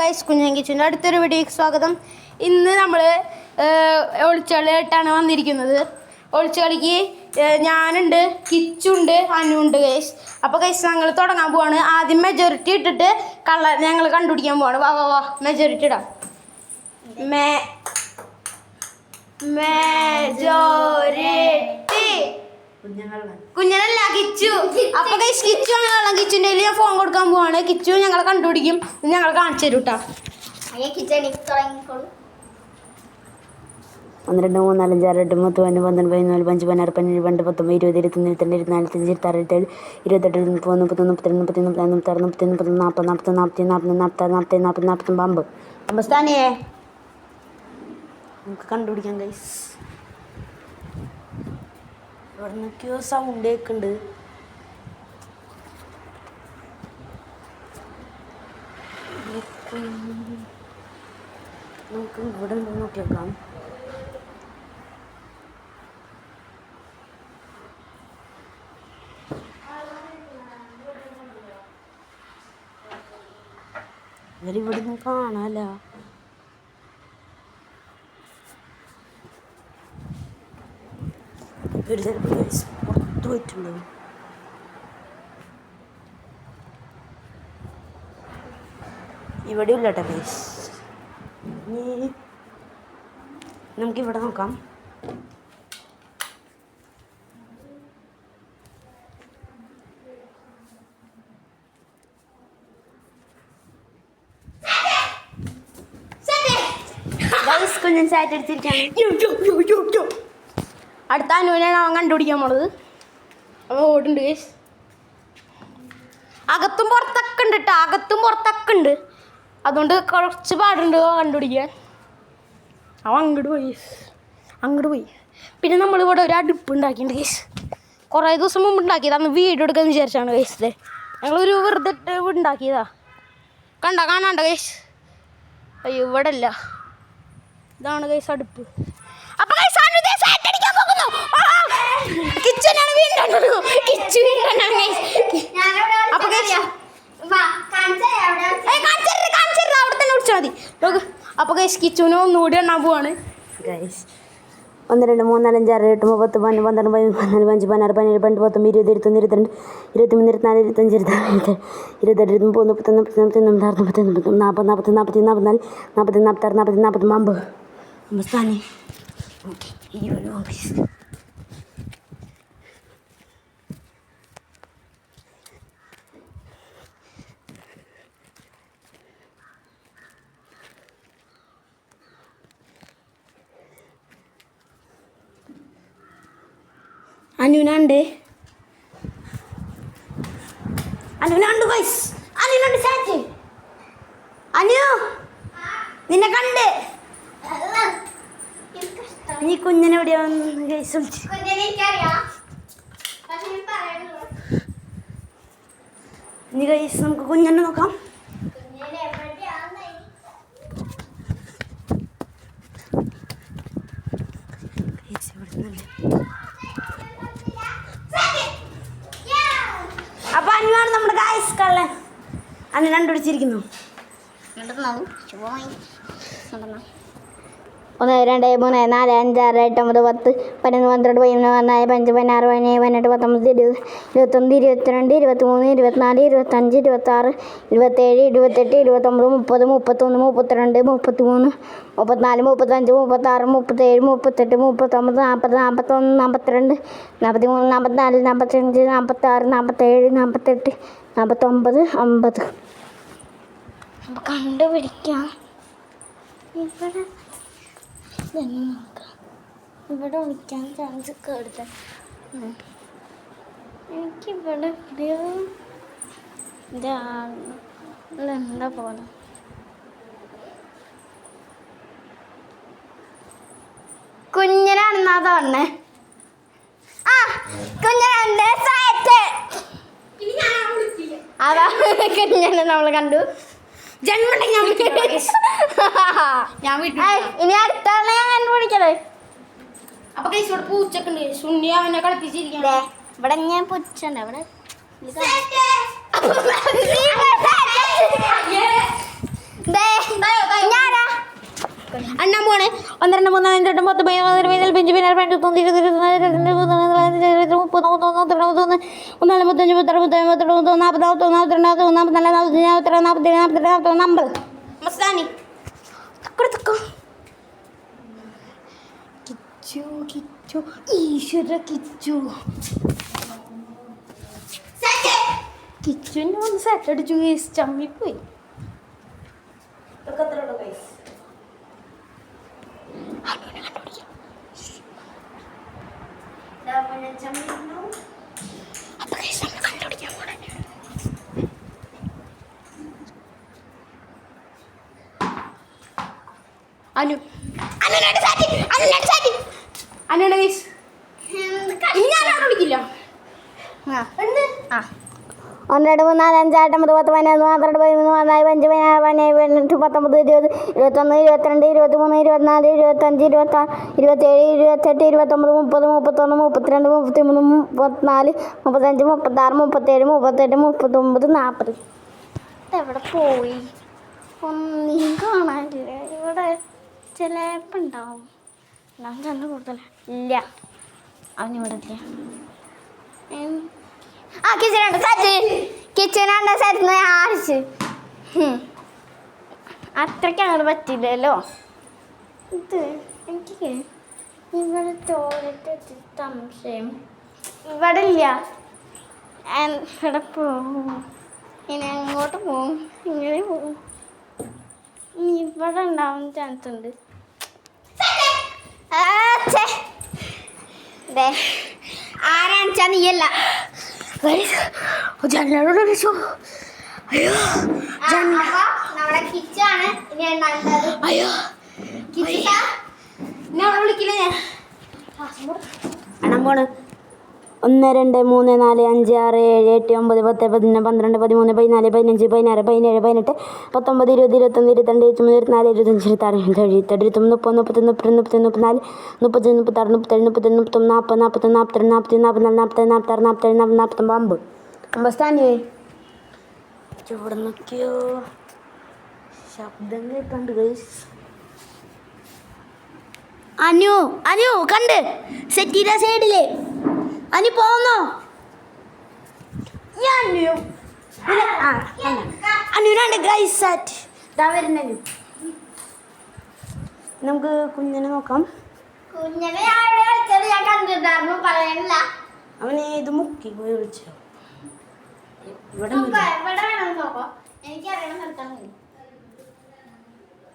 Guys, കുഞ്ഞൻ കിച്ചൻ്റെ അടുത്തൊരു വീഡിയോയ്ക്ക് സ്വാഗതം. ഇന്ന് നമ്മൾ ഒളിച്ചുകളിയായിട്ടാണ് വന്നിരിക്കുന്നത്. ഒളിച്ചുകളിക്ക് ഞാനുണ്ട്, കിച്ചുണ്ട്, അനുണ്ട് ഗൈസ്. അപ്പോൾ ഗൈസ് ഞങ്ങൾ തുടങ്ങാൻ പോവാണ്. ആദ്യം മെജോറിറ്റി ഇട്ടിട്ട് ഞങ്ങൾ കണ്ടുപിടിക്കാൻ പോവാണ്. വാ വാ വാ, മെജോറിറ്റി ഇടാം. മെജോറിറ്റി കുഞ്ഞനല്ല, കിച്ചു. അപ്പൊ കിച്ചു ആണ്. കിച്ചുൻ്റെ കയ്യിൽ ഞാൻ ഫോൺ കൊടുക്കാൻ പോവാണ്. കിച്ചു ഞങ്ങളെ കണ്ടുപിടിക്കും, ഞങ്ങൾ കാണിച്ചു തരും കേട്ടോ. 1 2 3 4 5 6 8 9 10 11 12 15 16 17 18 19 20 21 22 23 24 25 26 27 28 29 30 31 32 33 34 35 40 സ്ഥാനിയെ നമുക്ക് കണ്ടുപിടിക്കാം ഗൈസ്. ഇവിടെ നിൽക്കിയോ സൗണ്ട് കേൾക്കുന്നുണ്ട്. നമുക്ക് ഇവിടെ നോക്കി നോക്കാം. ഇവരിവിടെ നിന്ന് കാണാല. ഇവർ ചിലപ്പോൾ പുറത്ത് പോയിട്ടുണ്ടോ? ഇവിടെ ഇല്ല കേട്ടോ ഗൈസ്. നമുക്കിവിടെ നോക്കാം. കുഞ്ഞൻ സാറ്റ് അടിച്ചിരിക്കാണ്. അടുത്ത അനുവിനാണ് അവൻ കണ്ടുപിടിക്കാൻ പോണത്. അവൻ ഓടുണ്ട് ഗൈസ്. അകത്തും പുറത്തൊക്കെ ഉണ്ട് കേട്ടോ, അകത്തും പുറത്തൊക്കെ ഉണ്ട്. അതുകൊണ്ട് കുറച്ച് പാടുണ്ട് കണ്ടുപിടിക്കാൻ. അവൻ അങ്ങോട്ട് പോയി. പിന്നെ നമ്മളിവിടെ ഒരു അടുപ്പ് ഉണ്ടാക്കിയിട്ടുണ്ട് ഗൈസ്. കുറേ ദിവസം മുമ്പ് ഉണ്ടാക്കിയത്. അന്ന് വീഡിയോ എടുക്കാമെന്ന് വിചാരിച്ചാണ് ഗൈസ്. ഞങ്ങളൊരു വെറുതെ ഉണ്ടാക്കിയതാ. കാണാണ്ട ഗൈസ്. അയ്യോ ഇവിടെ അല്ല, ഇതാണ് ഗൈസ് അടുപ്പ്. അപ്പൊ ഗൈസ് അടിക്കാൻ പോകുന്നു. കിച്ചനാണ് വീണ്ടും. കിച്ചു അപ്പൊ ഗൈസ് അവിടെ തന്നെ വിളിച്ചാൽ മതി. അപ്പൊ ഗൈസ് കിച്ചുവിന് ഒന്നുകൂടി എണ്ണാൻ പോവാണ് ഗൈസ്. 1 2 3 4 5 6 8 9 10 11 12 13 15 16 17 18 19 20 21 22 23 24 25 26 27 28 29 30 31 40 സ്ഥാനി അനുവിനുണ്ട് ഗൈസ്. അനുവിനുണ്ട് സാറ്റ്. അനു നിന്നെ കണ്ട്. നീ കുഞ്ഞിനെവിടെയാണ് ഗൈസ്? നീ ഗൈസ് നമുക്ക് കുഞ്ഞിനെ നോക്കാം. അപ്പൊ അനുവാണ് നമ്മുടെ ഗൈസ് കള്ളൻ. അനു കണ്ടുപിടിച്ചിരിക്കുന്നു. 1 2 3 4 5 6 8 9 10 11 12 13 14 15 16 17 18 19 20 21 22 23 24 25 26 27 28 29 30 31 32 33 34 35 36 37 38 39 40 41 42 43 44 45 46 47 48 49 50 കണ്ടുപിടിക്കാം. ഇവിടെ വിളിക്കാൻ ചാൻസ് ഒക്കെ എടുത്ത എനിക്കിവിടെ എന്താ പോലെ കുഞ്ഞനാണെന്നാ തോന്നേ. ആ കുഞ്ഞനുണ്ട് സാറ്റ്. അതാ കുഞ്ഞനെ നമ്മൾ കണ്ടു. ഇനി അടുത്താണ് ഞാൻ കണ്ടുപിടിക്കണേ. അപ്പൊ ഇവിടെ പൂച്ചൊക്കെ ഉണ്ട്. സുന്നി അവനെ കളിപ്പിച്ചിരിക്കണേ. ഇവിടെ ഞാൻ പൂച്ചുണ്ട്. ഇവിടെ ഞാനാ അണ്ണാൻ പോണേ 1 2 3 4 5 6 10 11 12 15 16 കിച്ചുവിൻ്റെ ഒന്ന് സെറ്റ് അടിച്ചു ചമ്മിപ്പോയി. അനു അനുണ്ട് ഗൈസ്. ഇനി ഞാൻ വിളിക്കില്ല. 1 2 3 4 5 6 9 10 11 12 13 14 15 16 17 18 19 20 21 22 23 24 25 26 27 28 29 30 31 32 33 34 35 36 37 38 39 40. എവിടെ പോയി? ഒന്നും കാണാനില്ല. ഇവിടെ ചിലപ്പോൾ ഉണ്ടാവും. ചന്ത കൂടുതൽ ഇല്ല. അവനിവിടെ ഇല്ല. ആ കിച്ചനുണ്ട് സെറ്റ്. കിച്ചനുണ്ട് സെറ്റ് ആരിച്ച് അത്രയ്ക്ക് അങ്ങോട്ട് പറ്റില്ലല്ലോ. ഇത് എനിക്ക് ഇവിടെ ടോയ്ലറ്റ് സംശയം. ഇവിടെ ഇല്ല. ഇവിടെ പോവും. ഇനി അങ്ങോട്ട് പോവും. ഇങ്ങനെ പോവും. ഇവിടെ ഉണ്ടാവാൻ ചാൻസ് ഉണ്ട്. ആരാണിച്ചാ നീയല്ല. ജനലോട് വിളിച്ചു. അയ്യോ നമ്മുടെ കിച്ചാണ് അയ്യോ ഞാൻ വിളിക്കില്ല. ഞാൻ എണ്ണം പോണ് 1 2 3 4 5 6 7 8 9 10 11 12 13 14 15 16 17 18 19 20 21 22 23 24 25 26 27 28 30 31 33 34 35 36 37 38 39 40 41 42 43 44 45 46 47 സ്ഥാനേ ഇവിടെ നോക്കിയോ ശബ്ദം കേൾക്കണ്ട് ഗൈസ്. അനു അനു കണ്ട് സെറ്റിയുടെ സൈഡില് അനു പോന്നോ? അനുരാണ്ട് ഗൈസ് സെറ്റ് ഇതാ വരുന്നു. നമുക്ക് കുഞ്ഞിനെ നോക്കാം. കുഞ്ഞിനെ ഞാൻ കണ്ടിട്ടുണ്ടായിരുന്നു. പറയാനില്ല. അവന് ഇത് മുക്കി പോയി വിളിച്ചോ. ഇവിടെ എനിക്കറിയണം നിർത്താൻ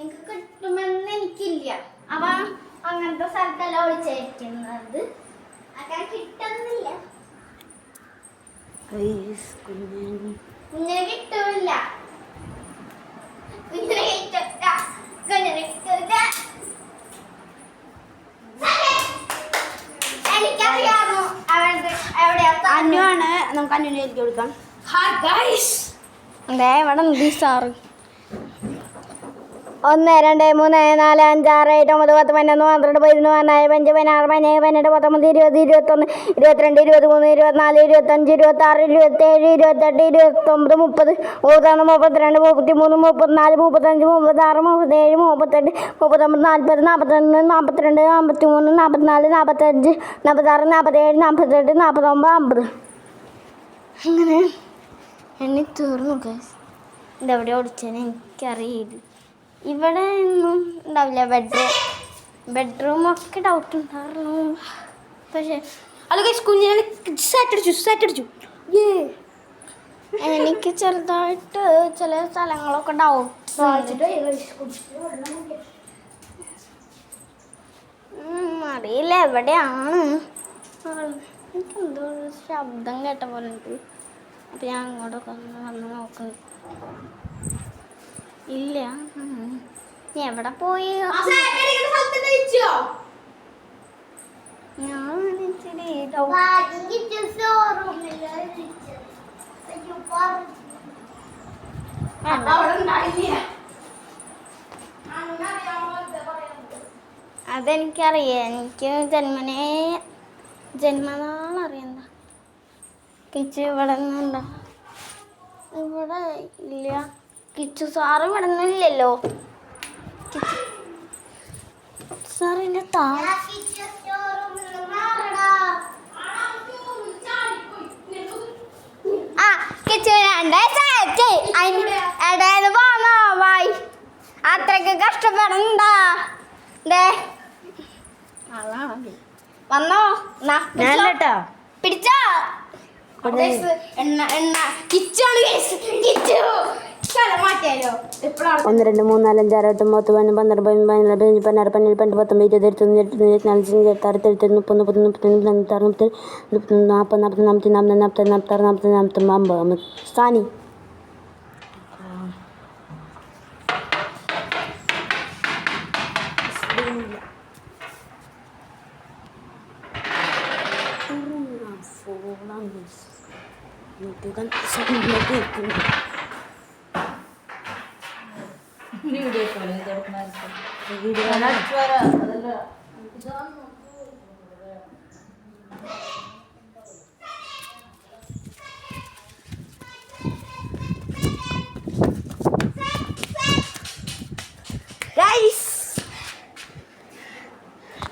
എനിക്ക് കിട്ടുമെന്ന് എനിക്കില്ല. അപ്പൊ അങ്ങനത്തെ സ്ഥലത്തല്ല വിളിച്ചിരിക്കുന്നത്. അങ്ങനെ കിട്ടുന്നില്ല. കുഞ്ഞിനെ കിട്ടൂല്ല. കുഞ്ഞിനെ കിട്ടില്ല. കുഞ്ഞിനെ കിട്ടൂല. എനിക്കറിയാമോ എവിടെയാ അനുവാണ്. നമുക്ക് അനുവിലേക്ക് കൊടുക്കാം. Hi guys. ഇവിടെ ഉണ്ട് സാറ്. 1 2 3 4 5 6 7 9 10 11 12 13 14 15 16 17 18 19 20 21 22 23 24 25 26 27 28 29 30 31 32 33 34 35 36 37 38 39 40 41 42 43 44 45 46 47 48 49 50. അങ്ങനെ എന്നെ തീർന്നു ഗൈസ്. ഇതെവിടെ ഓടിച്ചേനെ എനിക്കറിയില്ല. ഇവിടെ ഒന്നും ഉണ്ടാവില്ല. ബെഡ്റൂമൊക്കെ ഡൗട്ട് ഉണ്ടായിരുന്നു. പക്ഷേ അല്ല ഗൈസ് കുഞ്ഞിനെ സെറ്റ് എനിക്ക് ചെറുതായിട്ട് ചില സ്ഥലങ്ങളൊക്കെ ഡൗട്ട് അറിയില്ല എവിടെയാണ്. എനിക്കെന്തോ ഒരു ശബ്ദം കേട്ട പോലെ ഉണ്ട്. അപ്പം ഞാൻ അങ്ങോട്ടൊക്കെ വന്ന് നോക്കുന്നു. ഇല്ല. എവിടെ പോയി? ഞാൻ അതെനിക്കറിയാം. എനിക്ക് ജന്മനാളറിയണ്ട. കിച്ചു ഇവിടെ നിന്നുണ്ടോ? ഇവിടെ ഇല്ല. കിച്ചു സാറ് ഇവിടെ നിന്നില്ലല്ലോ. സാറിന്റെ താഴെ അത്രക്ക് കഷ്ടപ്പെടണ്ട വന്നോ പിടിച്ചോ എണ്ണ എണ്ണ കിച്ചാണ് സ്ഥലം മാറ്റിയാലോ 1 2 3 4 5 6 7 8 9 10 11 12 13 14 15 16 17 18 19 20 21 സാനി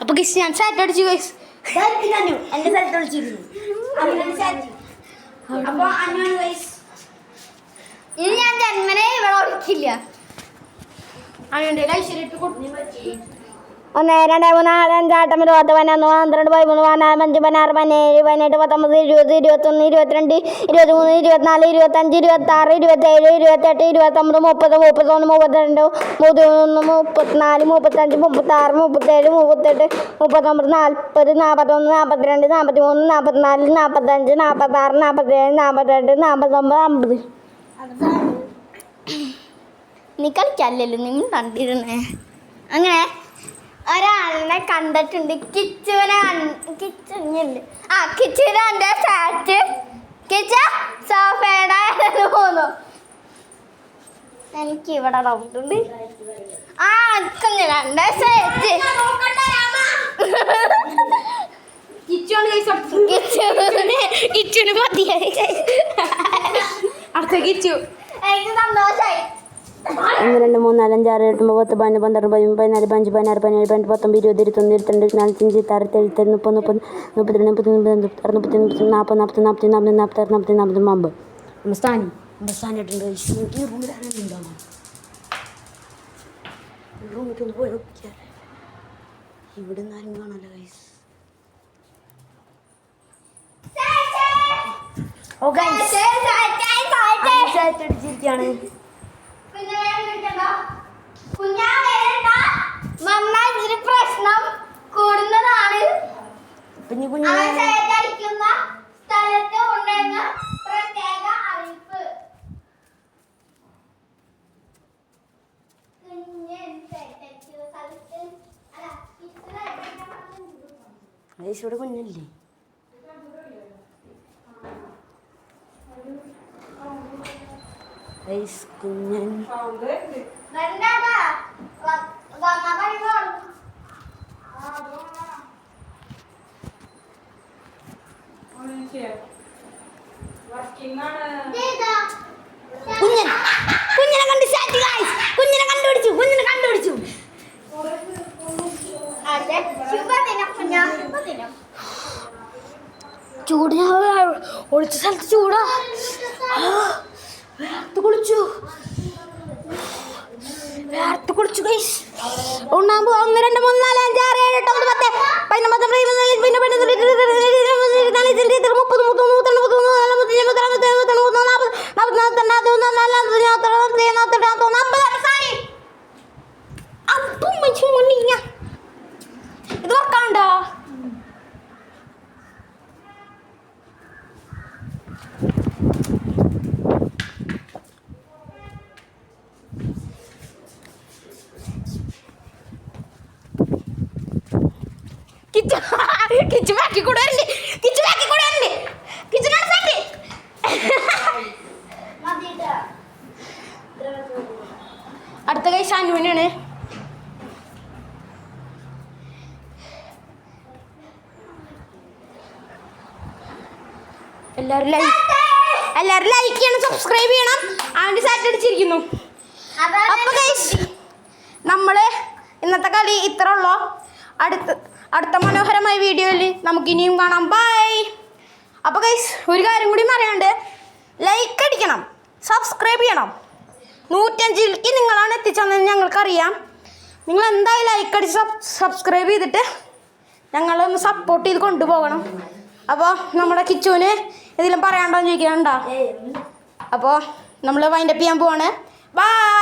അപ്പൊ ഞാൻ സാറ്റ് അടിച്ചു ഗൈസ് എന്റെ സ്ഥലത്ത് വിളിച്ചിരുന്നു അപ്പൊ അന്നാണ് ഗൈസ് ഇനി ഞാൻ ജന്മനെ ഇവിടെ ഒളിക്കില്ല അന്നുണ്ട് ഐശ്വര്യട്ട് കൊടുത്തു 1 2 3 4 5 6 7 8 9 10 11 12 13 14 15 16 17 18 19 20 21 22 23 24 25 26 27 28 29 30 31 32 34 35 36 37 40 41 42 43 44 45 46 47 48 49 നീ കളിക്കല്ലല്ലോ നിങ്ങൾ കണ്ടിരുന്നേ അങ്ങനെ ഒരാളിനെ കണ്ടിട്ടുണ്ട് കിച്ചുവിനുണ്ട് കിച്ചുവിന് എൻ്റെ സാറ്റ് കിച്ച സോഫയുടെ പോന്നു എനിക്ക് ഇവിടെ ഡൗട്ടുണ്ട് കുഞ്ഞിനെ സാറ്റ് കിച്ചുന് മതിയായി അടുത്ത കിച്ചു എനിക്ക് സന്തോഷമായി 1 2 3 4 5 6 7 8 9 10 11 12 13 14 15 16 17 18 19 20 21 22 23 24 25 26 27 28 മസ്താനി ഇട്ടുണ്ട് ഈ റൂമിൽ ആരെങ്കിലും റൂമിൽ ഒന്ന് പോയി നോക്കിയാൽ ഇവിടെ നിന്ന് ആരും കാണാനല്ല ഗൈസ് അടിച്ചിരിക്കുകയാണ് പ്രശ്നം കൂടുന്നതാണ് പിന്നെ അടിക്കുന്ന സ്ഥലത്ത് ഉണ്ടെന്ന പ്രത്യേക അറിയിപ്പ് ഇവിടെ കുഞ്ഞല്ലേ കുഞ്ഞൻ കുഞ്ഞിനെ കണ്ടു കുഞ്ഞിനെ കണ്ടുപിടിച്ചു ചൂടിനാ ഒളിച്ച സ്ഥലത്ത് ചൂടാ കുളിച്ചു ഗൈസ് 1 2 3 4 5 6 7 8 9 ഇത് വർക്കാണ്ടോ കിച്ചു ബാക്കി കൂടെ അടുത്ത കൈ ഷാനുവിനാണ് എല്ലാവരും ലൈക്ക് ചെയ്യണം, സബ്സ്ക്രൈബ് ചെയ്യണം. ആൻറ്റി സാറ്റ് അടിച്ചിരിക്കുന്നു. അപ്പോൾ ഗൈസ് നമ്മള് ഇന്നത്തെ കളി ഇത്ര ഉള്ളൂ. അടുത്ത മനോഹരമായ വീഡിയോയിൽ നമുക്കിനിയും കാണാം. ബൈ. അപ്പോൾ ഗൈസ് ഒരു കാര്യം കൂടി പറയാണ്ട്, ലൈക്ക് അടിക്കണം, സബ്സ്ക്രൈബ് ചെയ്യണം. 105 നിങ്ങളാണ് എത്തിച്ചതെന്ന് ഞങ്ങൾക്കറിയാം. നിങ്ങൾ എന്തായാലും ലൈക്ക് അടിച്ച് സബ്സ്ക്രൈബ് ചെയ്തിട്ട് ഞങ്ങളൊന്ന് സപ്പോർട്ട് ചെയ്ത് കൊണ്ടുപോകണം. അപ്പോൾ നമ്മുടെ കിച്ചുവിന് എന്തെങ്കിലും പറയാണ്ടോ ചോദിക്കാനുണ്ടോ? അപ്പോൾ നമ്മൾ വൈൻഡപ്പ് ചെയ്യാൻ പോവാണ്. ബൈ.